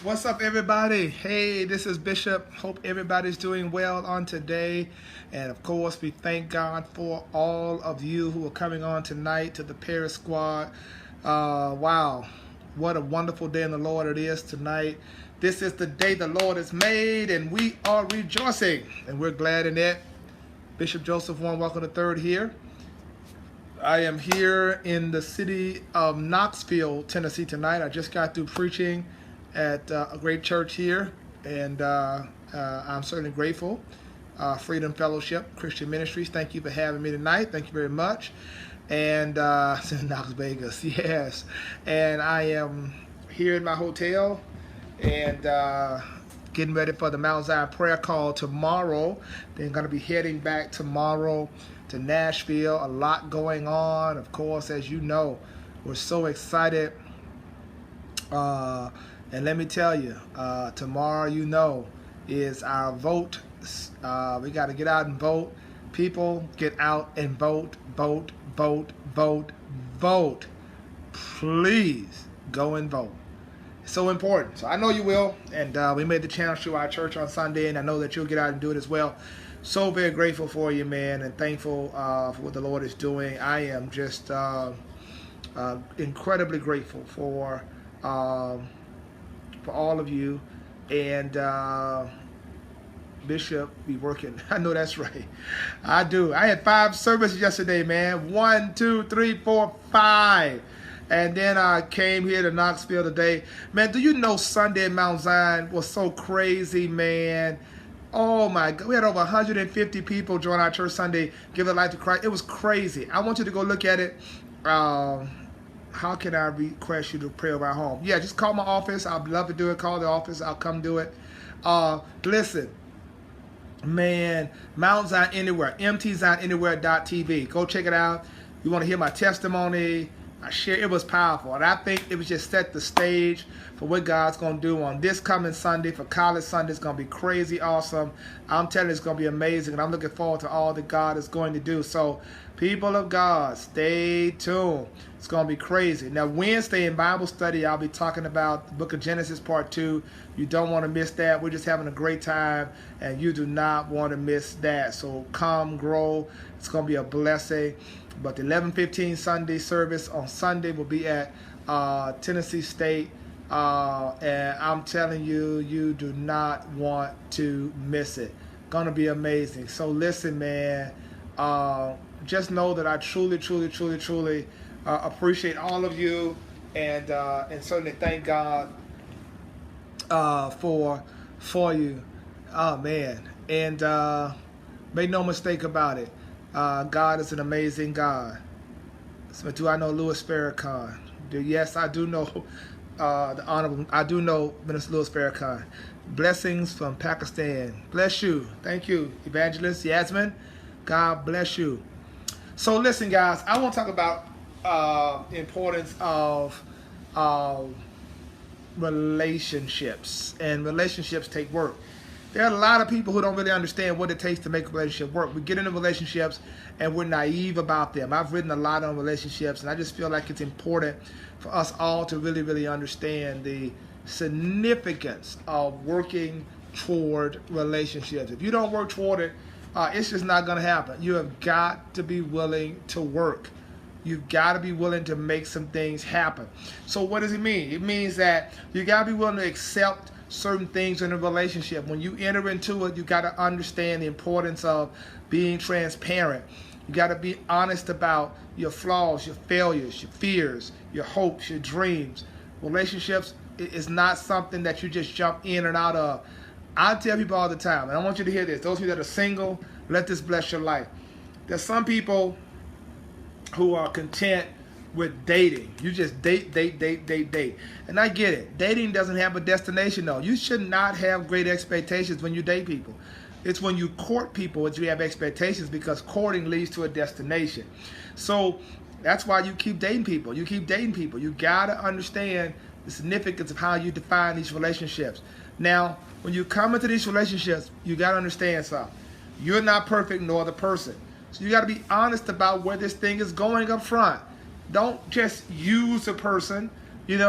What's up, everybody? Hey, this is Bishop. Hope everybody's doing well on today. And of course, we thank God for all of you who are coming on tonight to the Paris Squad. Wow, what a wonderful day in the Lord it is tonight. This is the day the Lord has made, and we are rejoicing, and we're glad in it. Bishop Joseph Warren Walker III here. I am here in the city of Knoxville, Tennessee tonight. I just got through preaching at a great church here, and I'm certainly grateful. Freedom Fellowship Christian Ministries, thank you for having me tonight. Thank you very much. And in Las Vegas, yes. And I am here in my hotel and getting ready for the Mount Zion prayer call tomorrow. Then going to be heading back tomorrow to Nashville. A lot going on, of course, as you know. We're so excited. And let me tell you, tomorrow, is our vote. We got to get out and vote. People, get out and vote, vote, vote, vote, vote. Please go and vote. It's so important. So I know you will. And we made the challenge to our church on Sunday, and I know that you'll get out and do it as well. So very grateful for you, man, and thankful for what the Lord is doing. I am just incredibly grateful for all of you, and Bishop be working. I know that's right. I do. I had 5 services yesterday, man. 1, 2, 3, 4, 5. And then I came here to Knoxville today. Man, do you know Sunday at Mount Zion was so crazy, man? Oh my God. We had over 150 people join our church Sunday, give their life to Christ. It was crazy. I want you to go look at it. How can I request you to pray over our home? Yeah, just call my office. I'd love to do it. Call the office. I'll come do it. Listen, man, Mount Zion Anywhere, mtzionanywhere.tv. Go check it out. You want to hear my testimony? I share. It was powerful, and I think it was just set the stage for what God's going to do on this coming Sunday. For College Sunday, it's going to be crazy awesome. I'm telling you, it's going to be amazing, and I'm looking forward to all that God is going to do. So, people of God, stay tuned. It's going to be crazy. Now, Wednesday in Bible study, I'll be talking about the book of Genesis part 2. You don't want to miss that. We're just having a great time, and you do not want to miss that. So come, grow. It's going to be a blessing. But the 11:15 Sunday service on Sunday will be at Tennessee State. And I'm telling you, you do not want to miss it. Going to be amazing. So listen, man. Just know that I truly, truly, truly, truly appreciate all of you, and certainly thank God for you. Oh man, and make no mistake about it. God is an amazing God. So do I know Louis Farrakhan? Yes, I do know the Honorable. I do know Minister Louis Farrakhan. Blessings from Pakistan. Bless you. Thank you, Evangelist Yasmin. God bless you. So listen, guys, I want to talk about the importance of relationships, and relationships take work. There are a lot of people who don't really understand what it takes to make a relationship work. We get into relationships and we're naive about them. I've written a lot on relationships, and I just feel like it's important for us all to really, really understand the significance of working toward relationships. If you don't work toward it, it's just not going to happen. You have got to be willing to work. You've got to be willing to make some things happen. So what does it mean? It means that you got to be willing to accept certain things in a relationship. When you enter into it, you got to understand the importance of being transparent. You got to be honest about your flaws, your failures, your fears, your hopes, your dreams. Relationships is not something that you just jump in and out of. I tell people all the time, and I want you to hear this. Those of you that are single, let this bless your life. There's some people who are content with dating. You just date. And I get it. Dating doesn't have a destination, though. You should not have great expectations when you date people. It's when you court people that you have expectations, because courting leads to a destination. So that's why you keep dating people. You keep dating people. You got to understand the significance of how you define these relationships. Now, when you come into these relationships, you got to understand something. You're not perfect, nor the person. So you got to be honest about where this thing is going up front. Don't just use a person. in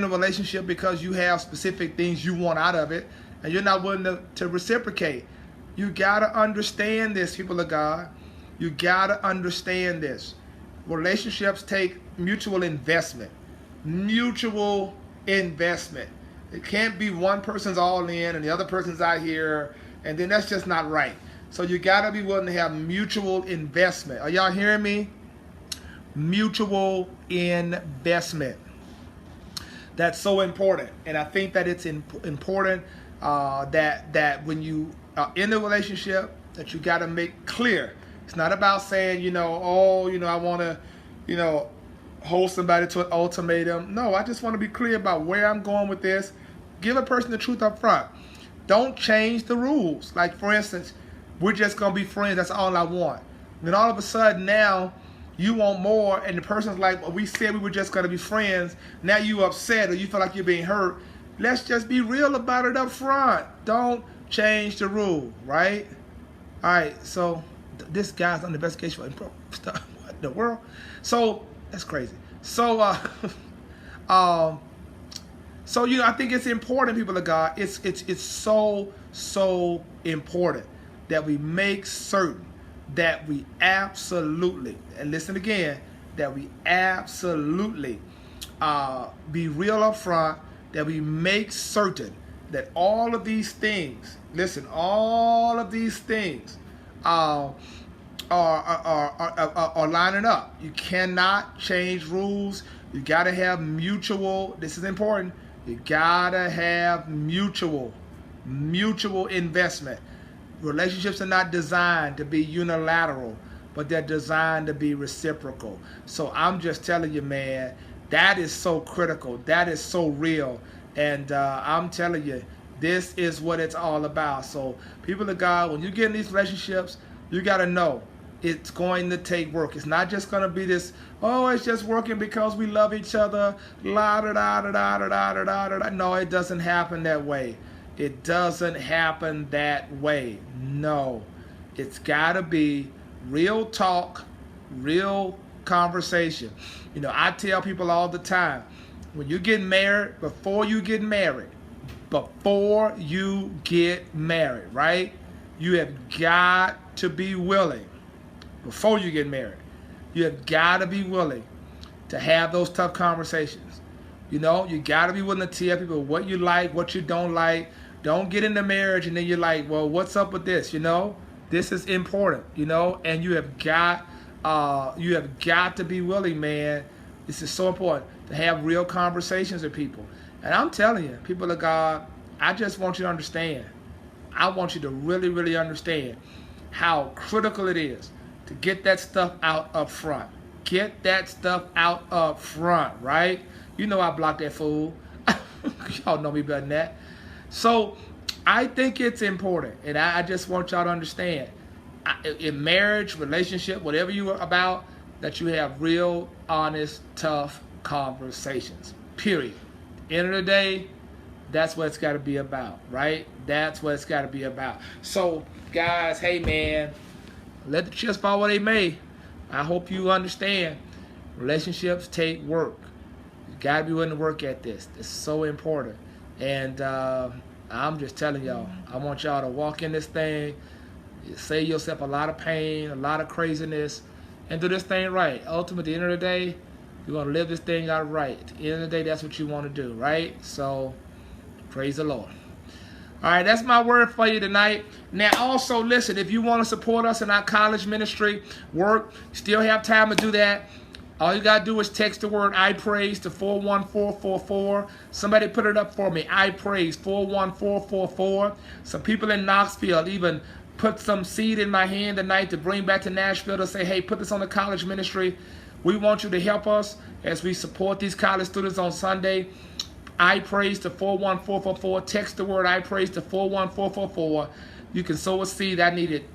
a relationship because you have specific things you want out of it, and you're not willing to reciprocate. You got to understand this, people of God. You got to understand this. Relationships take mutual investment. Mutual investment. It can't be one person's all in and the other person's out here, and then that's just not right. So you got to be willing to have mutual investment. Are y'all hearing me? Mutual investment. That's so important. And I think that it's important that when you are in a relationship, that you got to make clear. It's not about saying, I want to, hold somebody to an ultimatum. No, I just want to be clear about where I'm going with this. Give a person the truth up front. Don't change the rules. Like, for instance, we're just going to be friends. That's all I want. And then all of a sudden now you want more, and the person's like, well, we said we were just going to be friends. Now you upset or you feel like you're being hurt. Let's just be real about it up front. Don't change the rule, right? All right, so this guy's under investigation for stuff. What in the world? So that's crazy. So, I think it's important, people of God. It's so important that we make certain that we absolutely, and listen again, that we absolutely be real up front, that we make certain that all of these things, listen, all of these things are lining up. You cannot change rules. You got to have mutual, this is important, you got to have mutual investment. Relationships are not designed to be unilateral, but they're designed to be reciprocal. So I'm just telling you, man, that is so critical. That is so real. And I'm telling you, this is what it's all about. So people of God, when you get in these relationships, you got to know it's going to take work. It's not just going to be this, oh, it's just working because we love each other. La da da da da da da da da da. No, it doesn't happen that way. It doesn't happen that way. No. It's got to be real talk, real conversation. I tell people all the time, when you get married, before you get married, right? You have got to be willing, before you get married, you have got to be willing to have those tough conversations. You got to be willing to tell people what you like, what you don't like. Don't get into marriage and then you're like, well, what's up with this? This is important, and you have got to be willing, man. This is so important to have real conversations with people. And I'm telling you, people of God, I just want you to understand. I want you to really, really understand how critical it is to get that stuff out up front. Get that stuff out up front, right? I blocked that fool. Y'all know me better than that. So I think it's important, and I just want y'all to understand, in marriage, relationship, whatever you are about, that you have real, honest, tough conversations, period. At the end of the day, that's what it's got to be about, right? That's what it's got to be about. So, guys, hey, man, let the chips fall where they may. I hope you understand. Relationships take work. You got to be willing to work at this. It's so important. And I'm just telling y'all, I want y'all to walk in this thing, save yourself a lot of pain, a lot of craziness, and do this thing right. Ultimately, at the end of the day, you're going to live this thing out right. At the end of the day, that's what you want to do, right? So, praise the Lord. All right, that's my word for you tonight. Now, also, listen, if you want to support us in our college ministry work, still have time to do that. All you got to do is text the word I praise to 41444. Somebody put it up for me. I praise 41444. Some people in Knoxville even put some seed in my hand tonight to bring back to Nashville to say, hey, put this on the college ministry. We want you to help us as we support these college students on Sunday. I praise to 41444. Text the word I praise to 41444. You can sow a seed. I needed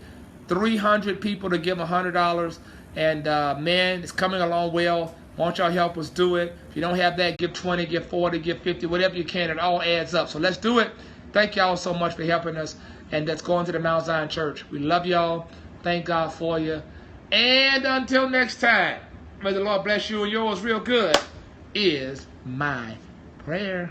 300 people to give $100. And man, it's coming along well. Won't y'all help us do it? If you don't have that, give 20, give 40, give 50, whatever you can. It all adds up. So let's do it. Thank y'all so much for helping us. And that's going to the Mount Zion Church. We love y'all. Thank God for you. And until next time, may the Lord bless you and yours real good. is my prayer.